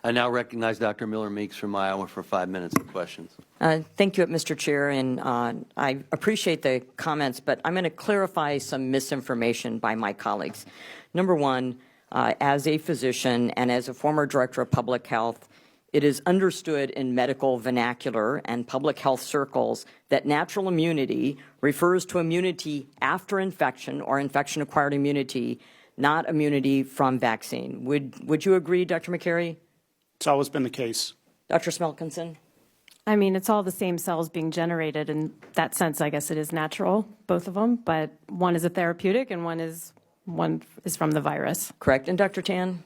I now recognize Dr. Miller-Meeks from Iowa for 5 minutes of questions. Thank you, Mr. Chair, and I appreciate the comments, but I'm going to clarify some misinformation by my colleagues. Number one, as a physician and as a former director of public health, it is understood in medical vernacular and public health circles that natural immunity refers to immunity after infection or infection-acquired immunity, not immunity from vaccine. Would you agree, Dr. McCary? It's always been the case. Dr. Smelkinson? I mean, it's all the same cells being generated. In that sense, I guess it is natural, both of them, but one is a therapeutic and one is from the virus. Correct. And Dr. Tan?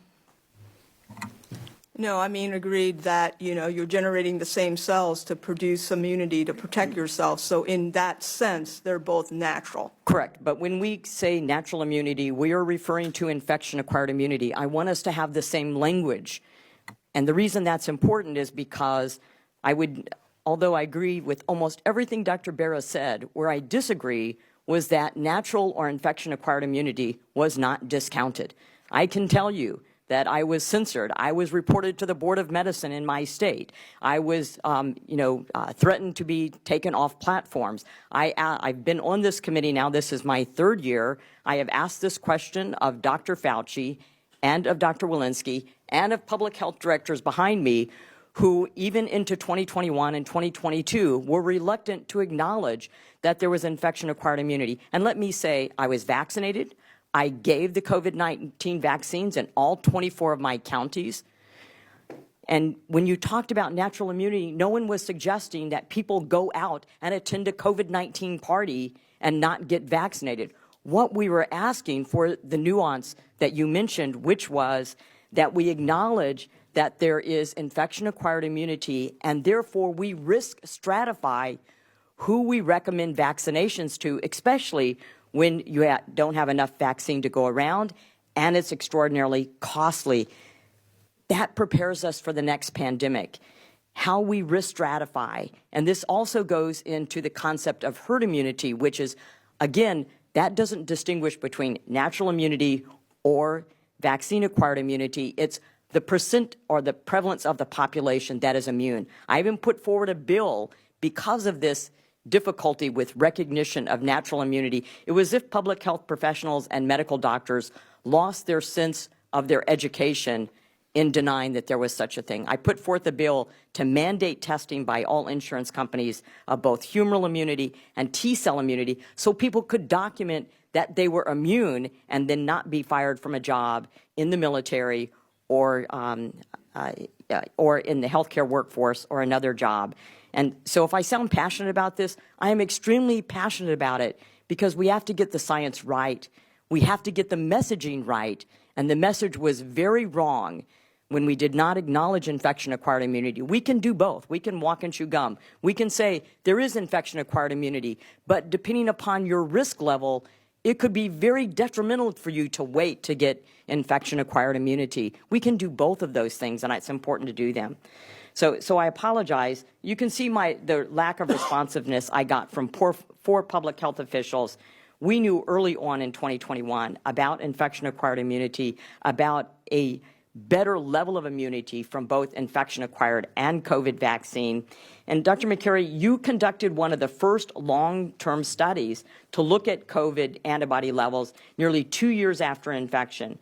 No, I mean, agreed that, you're generating the same cells to produce immunity to protect yourself. So in that sense, they're both natural. Correct. But when we say natural immunity, we are referring to infection-acquired immunity. I want us to have the same language. And the reason that's important is because although I agree with almost everything Dr. Barra said, where I disagree was that natural or infection-acquired immunity was not discounted. I can tell you that I was censored. I was reported to the Board of Medicine in my state. I was, threatened to be taken off platforms. I've been on this committee now. This is my third year. I have asked this question of Dr. Fauci and of Dr. Walensky and of public health directors behind me who even into 2021 and 2022 were reluctant to acknowledge that there was infection-acquired immunity. And let me say, I was vaccinated. I gave the COVID-19 vaccines in all 24 of my counties. And when you talked about natural immunity, no one was suggesting that people go out and attend a COVID-19 party and not get vaccinated. What we were asking for the nuance that you mentioned, which was that we acknowledge that there is infection-acquired immunity, and therefore we risk stratify who we recommend vaccinations to, especially when you don't have enough vaccine to go around and it's extraordinarily costly. That prepares us for the next pandemic. How we risk stratify. And this also goes into the concept of herd immunity, which is, again, that doesn't distinguish between natural immunity or vaccine-acquired immunity. It's the percent or the prevalence of the population that is immune. I even put forward a bill because of this difficulty with recognition of natural immunity. It was as if public health professionals and medical doctors lost their sense of their education in denying that there was such a thing. I put forth a bill to mandate testing by all insurance companies of both humoral immunity and T-cell immunity so people could document that they were immune and then not be fired from a job in the military or in the healthcare workforce or another job. And so if I sound passionate about this, I am extremely passionate about it because we have to get the science right. We have to get the messaging right. And the message was very wrong when we did not acknowledge infection-acquired immunity. We can do both. We can walk and chew gum. We can say there is infection-acquired immunity, but depending upon your risk level, it could be very detrimental for you to wait to get infection-acquired immunity. We can do both of those things, and it's important to do them. So I apologize. You can see the lack of responsiveness I got from four public health officials. We knew early on in 2021 about infection-acquired immunity, about a better level of immunity from both infection-acquired and COVID vaccine. And Dr. McCary, you conducted one of the first long-term studies to look at COVID antibody levels nearly 2 years after infection.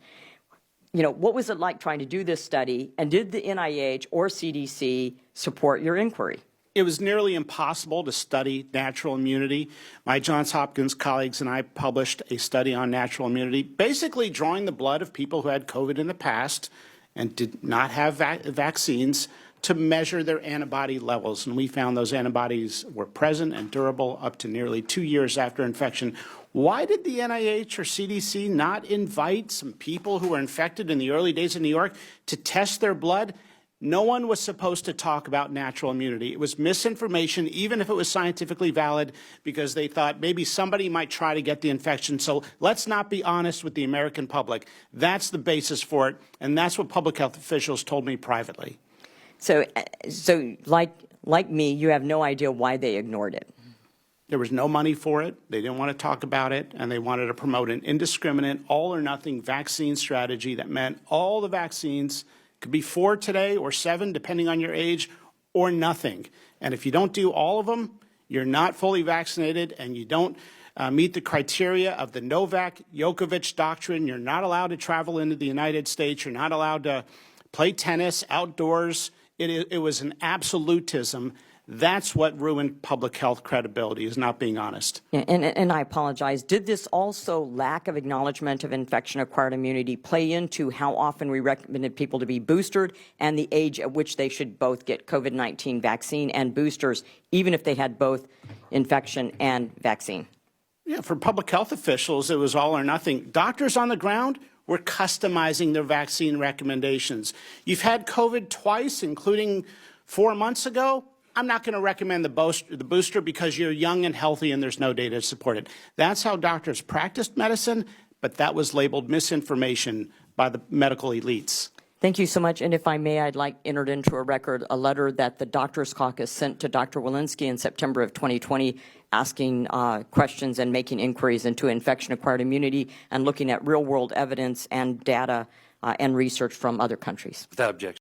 What was it like trying to do this study, and did the NIH or CDC support your inquiry? It was nearly impossible to study natural immunity. My Johns Hopkins colleagues and I published a study on natural immunity, basically drawing the blood of people who had COVID in the past and did not have vaccines to measure their antibody levels. And we found those antibodies were present and durable up to nearly 2 years after infection. Why did the NIH or CDC not invite some people who were infected in the early days in New York to test their blood? No one was supposed to talk about natural immunity. It was misinformation, even if it was scientifically valid, because they thought maybe somebody might try to get the infection. So let's not be honest with the American public. That's the basis for it, and that's what public health officials told me privately. So like me, you have no idea why they ignored it. There was no money for it. They didn't want to talk about it, and they wanted to promote an indiscriminate, all-or-nothing vaccine strategy that meant all the vaccines Could be 4 today or 7, depending on your age, or nothing. And if you don't do all of them, you're not fully vaccinated and you don't meet the criteria of the Novak-Djokovic doctrine. You're not allowed to travel into the United States. You're not allowed to play tennis outdoors. It was an absolutism. That's what ruined public health credibility, is not being honest. Yeah, and I apologize. Did this also lack of acknowledgement of infection-acquired immunity play into how often we recommended people to be boosted and the age at which they should both get COVID-19 vaccine and boosters, even if they had both infection and vaccine? Yeah, for public health officials, it was all or nothing. Doctors on the ground were customizing their vaccine recommendations. You've had COVID twice, including 4 months ago. I'm not going to recommend the booster because you're young and healthy and there's no data to support it. That's how doctors practiced medicine, but that was labeled misinformation by the medical elites. Thank you so much. And if I may, I'd like entered into a record a letter that the Doctors Caucus sent to Dr. Walensky in September of 2020, asking questions and making inquiries into infection-acquired immunity and looking at real-world evidence and data and research from other countries. Without objection.